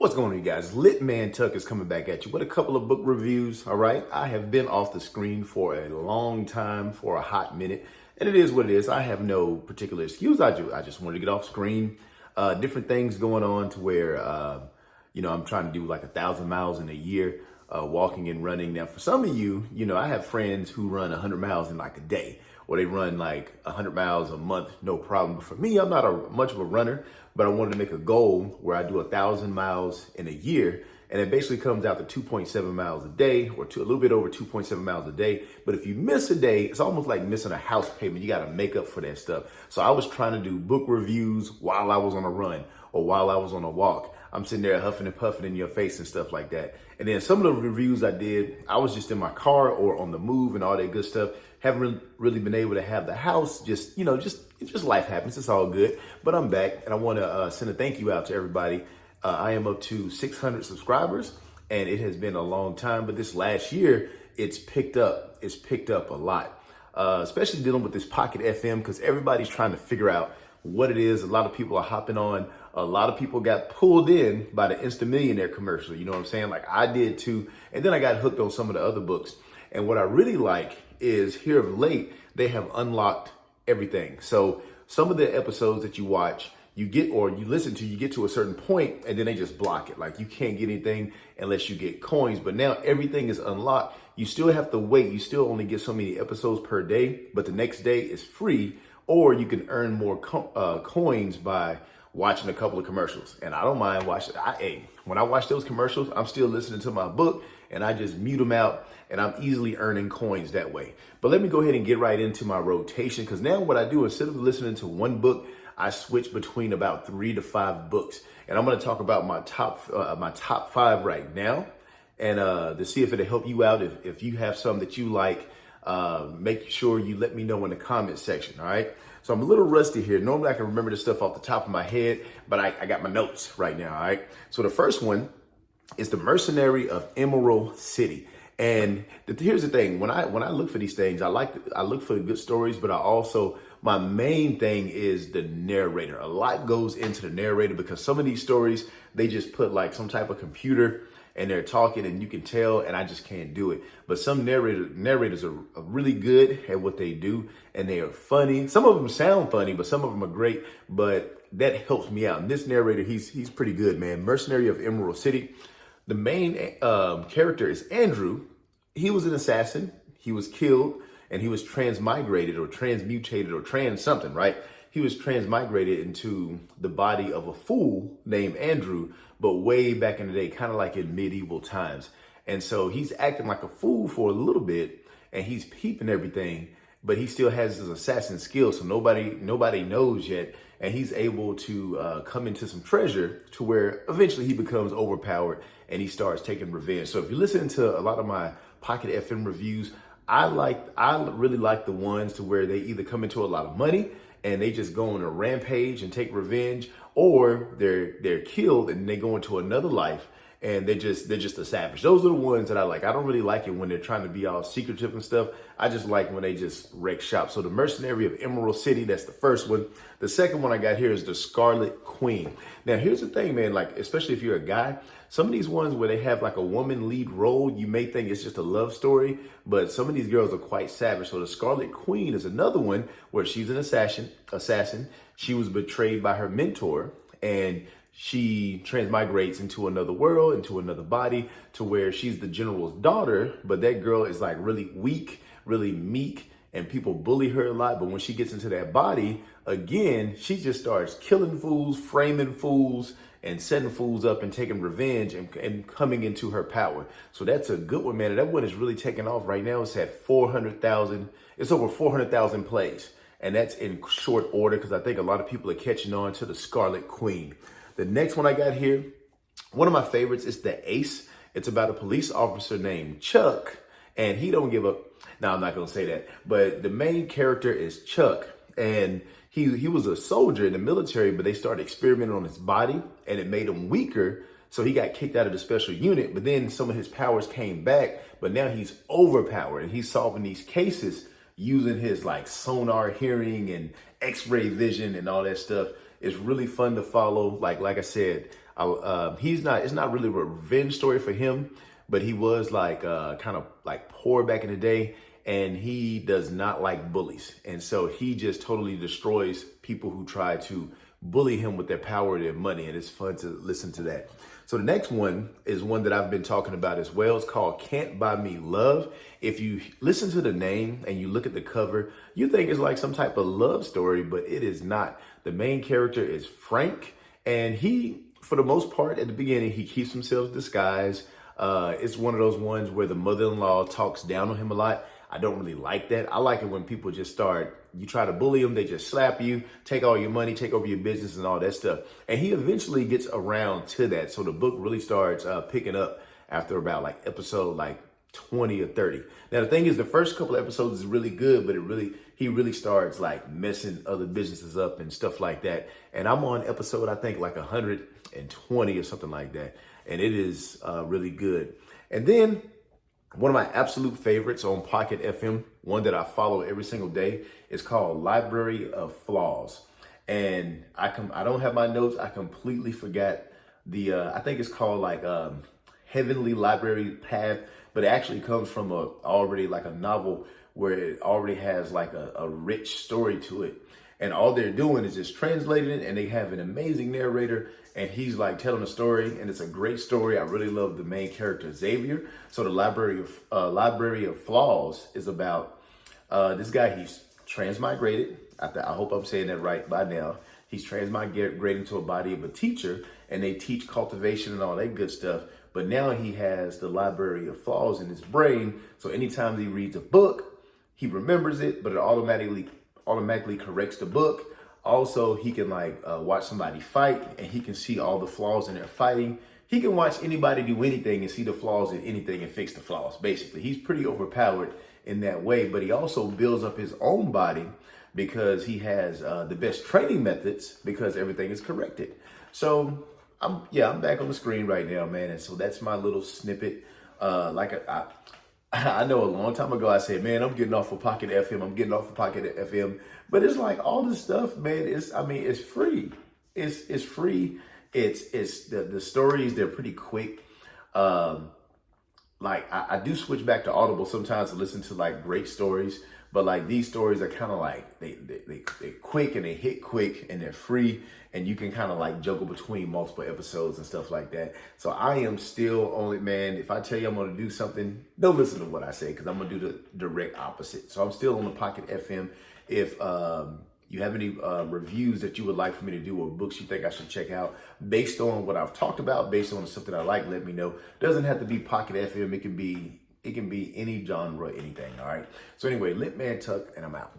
What's going on, you guys? Lit Man Tuck is coming back at you with a couple of book reviews, all right? I have been off the screen for a long time, for a hot minute, and it is what it is. I have no particular excuse. I just wanted to get off screen. Different things going on to where, I'm trying to do like 1,000 miles in a year, walking and running. Now, for some of you, I have friends who run 100 miles in like a day, or they run like 100 miles a month, no problem. But for me, I'm not much of a runner, but I wanted to make a goal where I do 1,000 miles in a year. And it basically comes out to 2.7 miles a day, or a little bit over 2.7 miles a day. But if you miss a day, it's almost like missing a house payment. You got to make up for that stuff. So I was trying to do book reviews while I was on a run or while I was on a walk. I'm sitting there huffing and puffing in your face and stuff like that. And then some of the reviews I did, I was just in my car or on the move and all that good stuff. Haven't really been able to have the house. Just life happens. It's all good. But I'm back, and I want to send a thank you out to everybody. I am up to 600 subscribers, and it has been a long time. But this last year, it's picked up. It's picked up a lot, especially dealing with this Pocket FM, because everybody's trying to figure out what it is. A lot of people are hopping on. A lot of people got pulled in by the Insta Millionaire commercial. You know what I'm saying? Like I did too. And then I got hooked on some of the other books. And what I really like is here of late, they have unlocked everything. So some of the episodes that you watch, you get or you listen to, you get to a certain point and then they just block it. Like you can't get anything unless you get coins. But now everything is unlocked. You still have to wait. You still only get so many episodes per day, but the next day is free, or you can earn more coins by watching a couple of commercials. And I don't mind watching. When I watch those commercials, I'm still listening to my book and I just mute them out, and I'm easily earning coins that way. But let me go ahead and get right into my rotation, because now what I do, instead of listening to one book, I switch between about 3 to 5 books. And I'm going to talk about my top 5 right now, and to see if it'll help you out. If you have some that you like, make sure you let me know in the comment section. All right. So I'm a little rusty here. Normally I can remember this stuff off the top of my head, but I got my notes right now. All right. So the first one is The Mercenary of Emerald City. And here's the thing. When I look for these things, I look for the good stories, but my main thing is the narrator. A lot goes into the narrator, because some of these stories, they just put like some type of computer and they're talking and you can tell, and I just can't do it. But some narrators are really good at what they do, and they are funny. Some of them sound funny, but some of them are great, but that helps me out. And this narrator, he's pretty good, man. Mercenary of Emerald City. The main character is Andrew. He was an assassin. He was killed, and he was transmigrated or transmutated or trans something, right? He was transmigrated into the body of a fool named Andrew, but way back in the day, kind of like in medieval times. And so he's acting like a fool for a little bit, and he's peeping everything, but he still has his assassin skills, so nobody knows yet. And he's able to come into some treasure to where eventually he becomes overpowered and he starts taking revenge. So if you're listening to a lot of my Pocket FM reviews, I really like the ones to where they either come into a lot of money and they just go on a rampage and take revenge, or they're killed and they go into another life and they're just a savage. Those are the ones that I like. I don't really like it when they're trying to be all secretive and stuff. I just like when they just wreck shop. So The Mercenary of Emerald City, that's the first one. The second one I got here is The Scarlet Queen. Now, here's the thing, man, like, especially if you're a guy, some of these ones where they have like a woman lead role, you may think it's just a love story, but some of these girls are quite savage. So The Scarlet Queen is another one where she's an assassin. She was betrayed by her mentor, and she transmigrates into another world, into another body, to where she's the general's daughter, but that girl is like really weak, really meek, and people bully her a lot. But when she gets into that body, again, she just starts killing fools, framing fools, and setting fools up and taking revenge and coming into her power. So that's a good one, man. And that one is really taking off right now. It's at 400,000. It's over 400,000 plays. And that's in short order, because I think a lot of people are catching on to The Scarlet Queen. The next one I got here, one of my favorites, is The Ace. It's about a police officer named Chuck, and he don't give up. Now, I'm not going to say that, but the main character is Chuck, and he was a soldier in the military, but they started experimenting on his body, and it made him weaker, so he got kicked out of the special unit. But then some of his powers came back, but now he's overpowered, and he's solving these cases using his like sonar hearing and x-ray vision and all that stuff. It's really fun to follow. Like I said, It's not really a revenge story for him, but he was like kind of like poor back in the day, and he does not like bullies. And so he just totally destroys people who try to bully him with their power, their money. And it's fun to listen to that. So the next one is one that I've been talking about as well. It's called Can't Buy Me Love. If you listen to the name and you look at the cover, you think it's like some type of love story, but it is not. The main character is Frank, and he, for the most part, at the beginning, he keeps himself disguised. It's one of those ones where the mother-in-law talks down on him a lot. I don't really like that. I like it when people just you try to bully them, they just slap you, take all your money, take over your business and all that stuff. And he eventually gets around to that. So the book really starts picking up after about like episode like 20 or 30. Now, the thing is, the first couple of episodes is really good, but he really starts like messing other businesses up and stuff like that. And I'm on episode, I think like 120 or something like that. And it is really good. And then one of my absolute favorites on Pocket FM, one that I follow every single day, is called Library of Flaws. And I don't have my notes. I completely forgot I think it's called like Heavenly Library Path, but it actually comes from already like a novel where it already has like a rich story to it. And all they're doing is just translating it, and they have an amazing narrator, and he's like telling a story, and it's a great story. I really love the main character, Xavier. So the Library of Flaws is about this guy. He's transmigrated. I hope I'm saying that right by now. He's transmigrating to a body of a teacher, and they teach cultivation and all that good stuff. But now he has the Library of Flaws in his brain. So anytime he reads a book, he remembers it, but it automatically corrects the book. Also, he can like watch somebody fight, and he can see all the flaws in their fighting. He can watch anybody do anything and see the flaws in anything and fix the flaws. Basically, he's pretty overpowered in that way, but he also builds up his own body because he has the best training methods because everything is corrected. So I'm back on the screen right now, man. And so that's my little snippet. I know a long time ago I said, man, I'm getting off of Pocket FM. But it's like all this stuff, man, it's free. It's free. It's the stories, they're pretty quick. I do switch back to Audible sometimes to listen to like great stories, but like these stories are kind of like they're quick and they hit quick and they're free, and you can kind of like juggle between multiple episodes and stuff like that. So I am still on it, man. If I tell you I'm going to do something, don't listen to what I say, because I'm going to do the direct opposite. So I'm still on the Pocket FM. If you have any reviews that you would like for me to do, or books you think I should check out based on what I've talked about, based on the stuff that I like, let me know. Doesn't have to be Pocket FM. It can be any genre, anything. All right. So anyway, Lit Man Tuck, and I'm out.